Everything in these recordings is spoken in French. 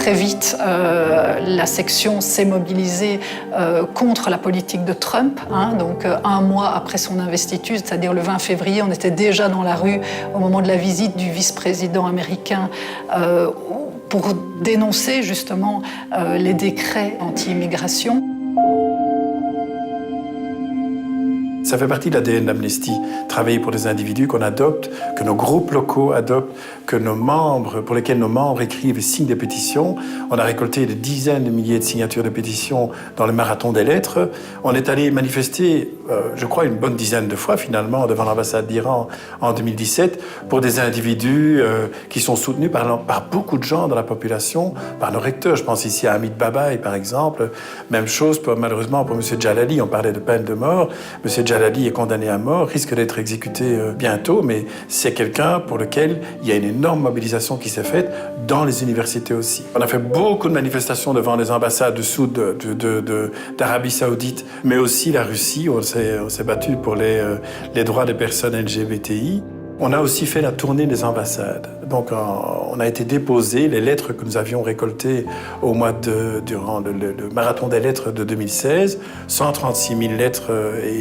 très vite, la section s'est mobilisée contre la politique de Trump. Donc, un mois après son investiture, c'est-à-dire le 20 février, on était déjà dans la rue au moment de la visite du vice-président américain pour dénoncer justement les décrets anti-immigration. Ça fait partie de l'ADN d'Amnesty, travailler pour des individus qu'on adopte, que nos groupes locaux adoptent, pour lesquels nos membres écrivent et signent des pétitions. On a récolté des dizaines de milliers de signatures de pétitions dans le marathon des lettres. On est allé manifester, je crois, une bonne dizaine de fois finalement devant l'ambassade d'Iran en 2017 pour des individus qui sont soutenus par beaucoup de gens dans la population, par nos recteurs. Je pense ici à Hamid Babaï par exemple. Même chose malheureusement pour M. Jalali. On parlait de peine de mort. M. Jalali est condamné à mort, risque d'être exécuté bientôt, mais c'est quelqu'un pour lequel il y a une énorme mobilisation qui s'est faite dans les universités aussi. On a fait beaucoup de manifestations devant les ambassades d'Arabie Saoudite, mais aussi la Russie. On s'est battu pour les droits des personnes LGBTI. On a aussi fait la tournée des ambassades. Donc, on a été déposé les lettres que nous avions récoltées durant le marathon des lettres de 2016, 136 000 lettres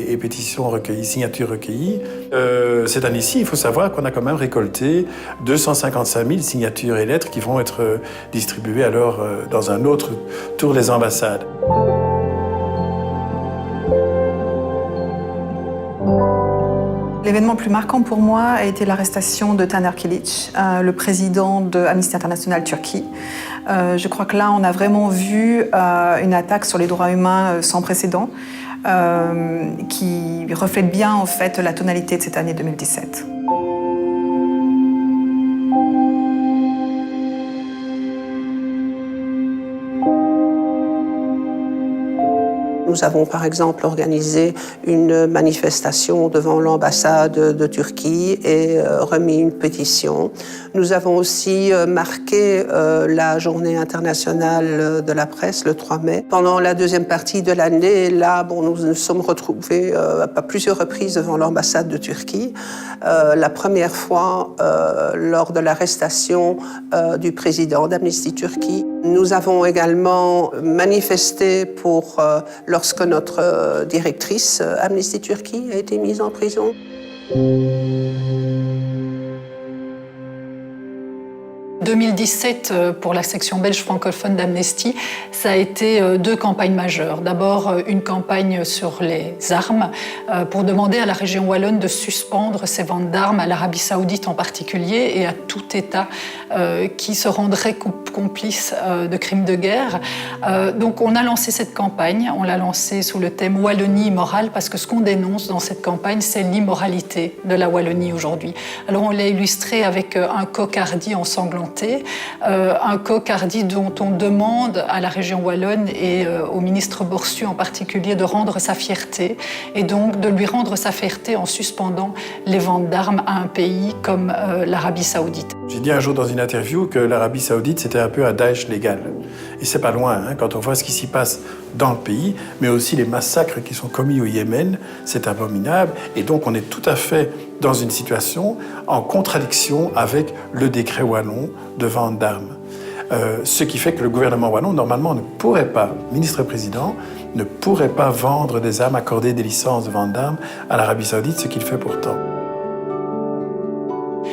et pétitions recueillies, signatures recueillies. Cette année-ci, il faut savoir qu'on a quand même récolté 255 000 signatures et lettres qui vont être distribuées alors dans un autre tour des ambassades. L'événement le plus marquant pour moi a été l'arrestation de Taner Kilic, le président de Amnesty International Turquie. Je crois que là, on a vraiment vu une attaque sur les droits humains sans précédent, qui reflète bien en fait la tonalité de cette année 2017. Nous avons par exemple organisé une manifestation devant l'ambassade de Turquie et remis une pétition. Nous avons aussi marqué la journée internationale de la presse le 3 mai. Pendant la deuxième partie de l'année, nous nous sommes retrouvés à plusieurs reprises devant l'ambassade de Turquie. La première fois lors de l'arrestation du président d'Amnesty Turquie. Nous avons également manifesté lorsque notre directrice Amnesty Turquie a été mise en prison. 2017, pour la section belge francophone d'Amnesty, ça a été deux campagnes majeures. D'abord, une campagne sur les armes pour demander à la région wallonne de suspendre ses ventes d'armes à l'Arabie Saoudite en particulier et à tout État qui se rendrait complice de crimes de guerre. Donc on a lancé cette campagne, on l'a lancée sous le thème Wallonie immorale parce que ce qu'on dénonce dans cette campagne, c'est l'immoralité de la Wallonie aujourd'hui. Alors on l'a illustré avec un coq hardy ensanglanté, un coq hardy dont on demande à la région wallonne et au ministre Boursu en particulier de rendre sa fierté et donc de lui rendre sa fierté en suspendant les ventes d'armes à un pays comme l'Arabie Saoudite. J'ai dit un jour dans une interview que l'Arabie Saoudite c'était un peu un Daesh légal. Et c'est pas loin, quand on voit ce qui s'y passe dans le pays, mais aussi les massacres qui sont commis au Yémen, c'est abominable. Et donc on est tout à fait dans une situation en contradiction avec le décret wallon de vente d'armes. Ce qui fait que le gouvernement wallon, normalement, ne pourrait pas, ministre-président, ne pourrait pas vendre des armes, accorder des licences de vente d'armes à l'Arabie Saoudite, ce qu'il fait pourtant.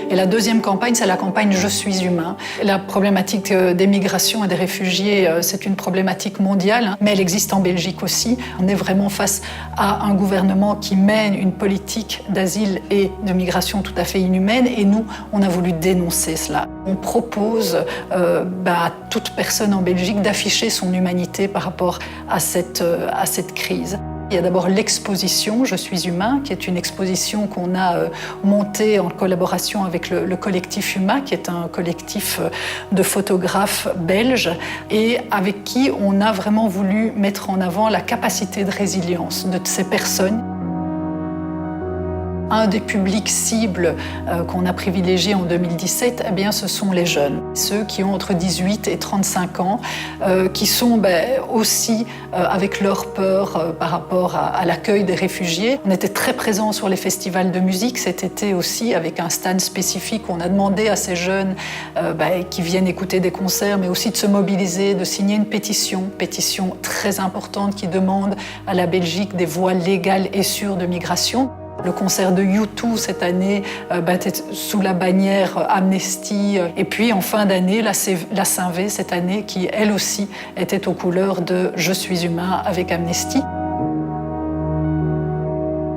Et la deuxième campagne, c'est la campagne « Je suis humain ». La problématique des migrations et des réfugiés, c'est une problématique mondiale, mais elle existe en Belgique aussi. On est vraiment face à un gouvernement qui mène une politique d'asile et de migration tout à fait inhumaine, et nous, on a voulu dénoncer cela. On propose à toute personne en Belgique d'afficher son humanité par rapport à cette crise. Il y a d'abord l'exposition « Je suis humain », qui est une exposition qu'on a montée en collaboration avec le collectif Huma, qui est un collectif de photographes belges, et avec qui on a vraiment voulu mettre en avant la capacité de résilience de ces personnes. Un des publics cibles qu'on a privilégié en 2017, eh bien, ce sont les jeunes, ceux qui ont entre 18 et 35 ans, qui sont aussi avec leur peur par rapport à l'accueil des réfugiés. On était très présents sur les festivals de musique cet été aussi, avec un stand spécifique. On a demandé à ces jeunes qui viennent écouter des concerts, mais aussi de se mobiliser, de signer une pétition très importante qui demande à la Belgique des voies légales et sûres de migration. Le concert de U2 cette année était sous la bannière Amnesty. Et puis en fin d'année, la Saint-V cette année, qui elle aussi était aux couleurs de Je suis humain avec Amnesty.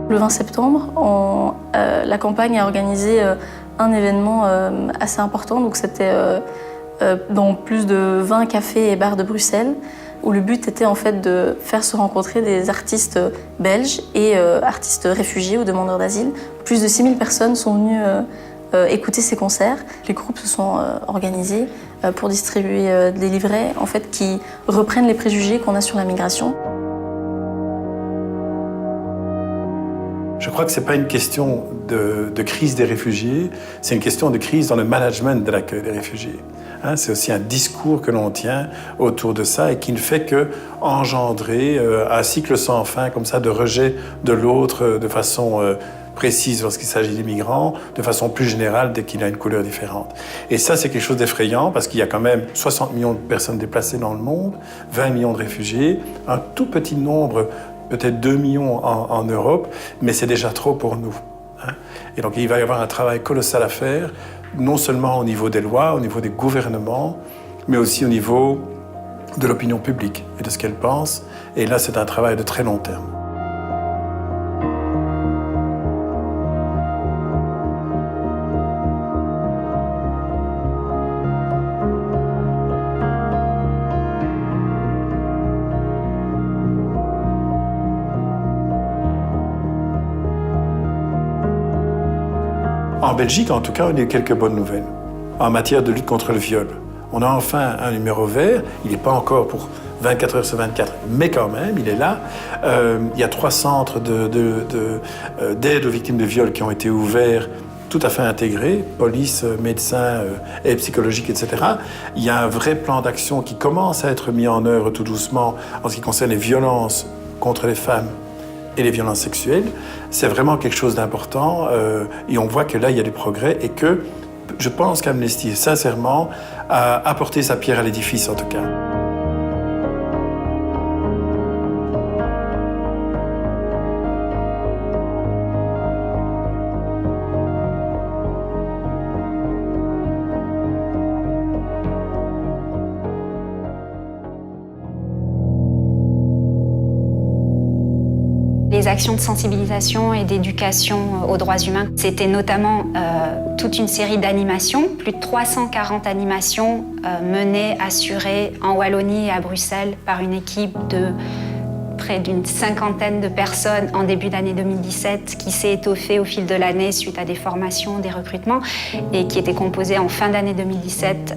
Le 20 septembre, la campagne a organisé un événement assez important. Donc c'était dans plus de 20 cafés et bars de Bruxelles, où le but était en fait de faire se rencontrer des artistes belges et artistes réfugiés ou demandeurs d'asile. Plus de 6000 personnes sont venues écouter ces concerts. Les groupes se sont organisés pour distribuer des livrets en fait, qui reprennent les préjugés qu'on a sur la migration. Je crois que ce n'est pas une question de crise des réfugiés, c'est une question de crise dans le management de l'accueil des réfugiés. C'est aussi un discours que l'on tient autour de ça et qui ne fait que engendrer un cycle sans fin comme ça de rejet de l'autre de façon précise lorsqu'il s'agit des migrants, de façon plus générale dès qu'il a une couleur différente. Et ça, c'est quelque chose d'effrayant parce qu'il y a quand même 60 millions de personnes déplacées dans le monde, 20 millions de réfugiés, un tout petit nombre, peut-être 2 millions en Europe, mais c'est déjà trop pour nous. Et donc il va y avoir un travail colossal à faire, non seulement au niveau des lois, au niveau des gouvernements, mais aussi au niveau de l'opinion publique et de ce qu'elle pense. Et là, c'est un travail de très long terme. En Belgique, en tout cas, on a eu quelques bonnes nouvelles en matière de lutte contre le viol. On a enfin un numéro vert, il n'est pas encore pour 24 heures sur 24, mais quand même, il est là. Il y a 3 centres d'aide aux victimes de viol qui ont été ouverts, tout à fait intégrés, police, médecins, aide psychologique, etc. Il y a un vrai plan d'action qui commence à être mis en œuvre tout doucement en ce qui concerne les violences contre les femmes et les violences sexuelles. C'est vraiment quelque chose d'important et on voit que là, il y a du progrès et que je pense qu'Amnesty, sincèrement, a apporté sa pierre à l'édifice, en tout cas. Les actions de sensibilisation et d'éducation aux droits humains, c'était notamment toute une série d'animations, plus de 340 animations menées, assurées en Wallonie et à Bruxelles par une équipe de près d'une 50aine de personnes en début d'année 2017 qui s'est étoffée au fil de l'année suite à des formations, des recrutements et qui était composée en fin d'année 2017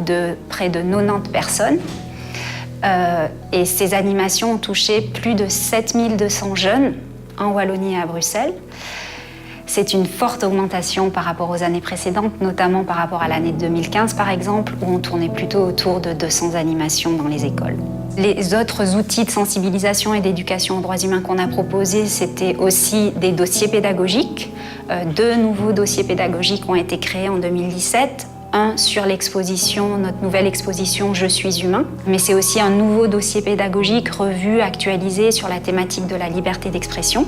de près de 90 personnes. Et ces animations ont touché plus de 7200 jeunes en Wallonie et à Bruxelles. C'est une forte augmentation par rapport aux années précédentes, notamment par rapport à l'année 2015 par exemple, où on tournait plutôt autour de 200 animations dans les écoles. Les autres outils de sensibilisation et d'éducation aux droits humains qu'on a proposés, c'était aussi des dossiers pédagogiques. 2 nouveaux dossiers pédagogiques ont été créés en 2017. Un sur l'exposition, notre nouvelle exposition « Je suis humain », mais c'est aussi un nouveau dossier pédagogique revu, actualisé sur la thématique de la liberté d'expression.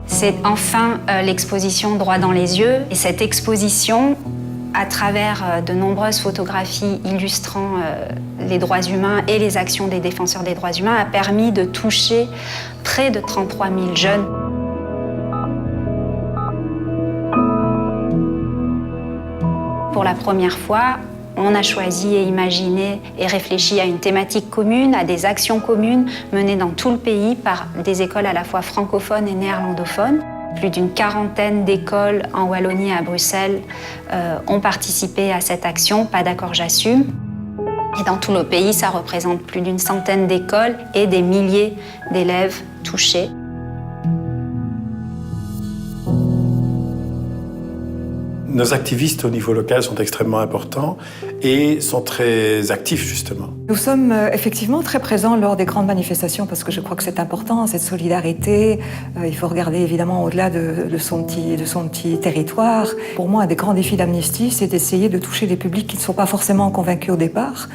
C'est enfin l'exposition « Droit dans les yeux » et cette exposition, à travers de nombreuses photographies illustrant les droits humains et les actions des défenseurs des droits humains, a permis de toucher près de 33 000 jeunes. Pour la première fois, on a choisi et imaginé et réfléchi à une thématique commune, à des actions communes menées dans tout le pays par des écoles à la fois francophones et néerlandophones. Plus d'une 40aine d'écoles en Wallonie et à Bruxelles ont participé à cette action, Pas d'accord, j'assume. Et dans tout le pays, ça représente plus d'une centaine d'écoles et des milliers d'élèves touchés. Nos activistes au niveau local sont extrêmement importants et sont très actifs, justement. Nous sommes effectivement très présents lors des grandes manifestations parce que je crois que c'est important, cette solidarité. Il faut regarder évidemment au-delà de son petit territoire. Pour moi, un des grands défis d'Amnesty, c'est d'essayer de toucher des publics qui ne sont pas forcément convaincus au départ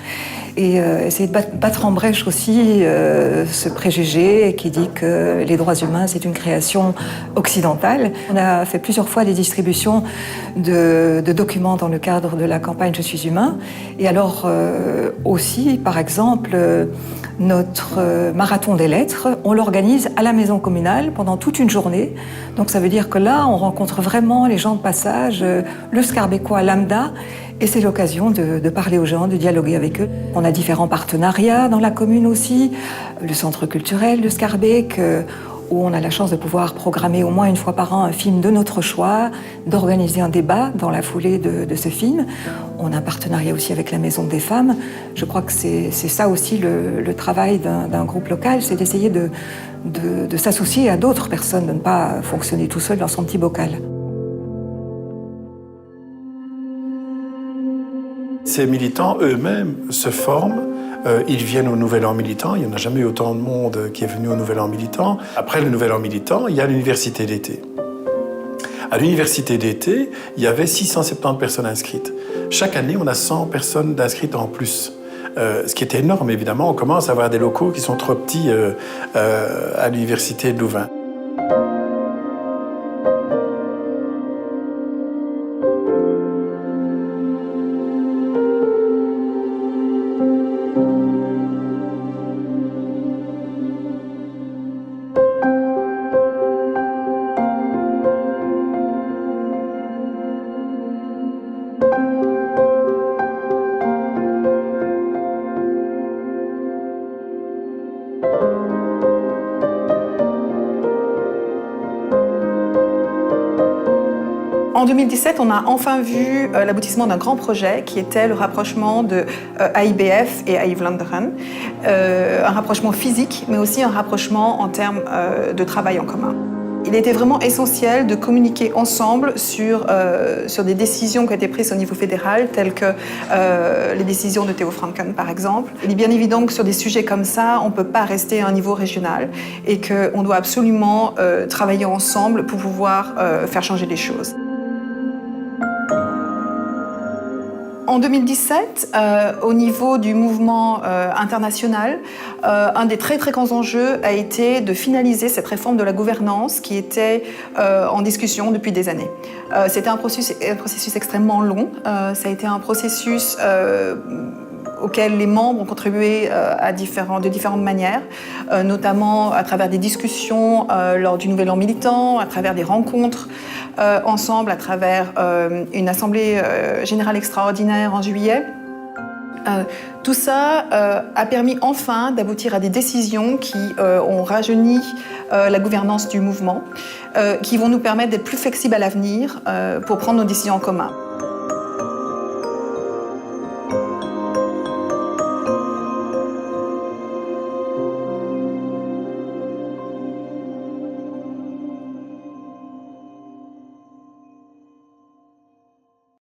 et essayer de battre en brèche aussi ce préjugé qui dit que les droits humains, c'est une création occidentale. On a fait plusieurs fois des distributions de documents dans le cadre de la campagne « Je suis humain ». Et alors aussi, par exemple, notre marathon des lettres, on l'organise à la maison communale pendant toute une journée. Donc ça veut dire que là, on rencontre vraiment les gens de passage, le Scarbécois lambda, et c'est l'occasion de parler aux gens, de dialoguer avec eux. On a différents partenariats dans la commune aussi, le centre culturel de Scarbeck, où on a la chance de pouvoir programmer au moins une fois par an un film de notre choix, d'organiser un débat dans la foulée de ce film. On a un partenariat aussi avec la Maison des Femmes. Je crois que c'est ça aussi le travail d'un groupe local, c'est d'essayer de s'associer à d'autres personnes, de ne pas fonctionner tout seul dans son petit bocal. Ces militants eux-mêmes se forment. Ils viennent au Nouvel An militant. Il n'y en a jamais eu autant de monde qui est venu au Nouvel An militant. Après le Nouvel An militant, il y a l'université d'été. À l'université d'été, il y avait 670 personnes inscrites. Chaque année, on a 100 personnes inscrites en plus. Ce qui est énorme, évidemment. On commence à avoir des locaux qui sont trop petits à l'université de Louvain. En 2017, on a enfin vu l'aboutissement d'un grand projet qui était le rapprochement de AIBF et AI Vlaanderen. Un rapprochement physique, mais aussi un rapprochement en termes de travail en commun. Il était vraiment essentiel de communiquer ensemble sur des décisions qui ont été prises au niveau fédéral, telles que les décisions de Theo Franken, par exemple. Il est bien évident que sur des sujets comme ça, on ne peut pas rester à un niveau régional et qu'on doit absolument travailler ensemble pour pouvoir faire changer les choses. En 2017, au niveau du mouvement international, un des très grands enjeux a été de finaliser cette réforme de la gouvernance qui était en discussion depuis des années. C'était un processus extrêmement long. Ça a été un processus auquel les membres ont contribué de différentes manières, notamment à travers des discussions lors du Nouvel An militant, à travers des rencontres ensemble, à travers une assemblée générale extraordinaire en juillet. Tout ça a permis enfin d'aboutir à des décisions qui ont rajeuni la gouvernance du mouvement, qui vont nous permettre d'être plus flexibles à l'avenir pour prendre nos décisions en commun.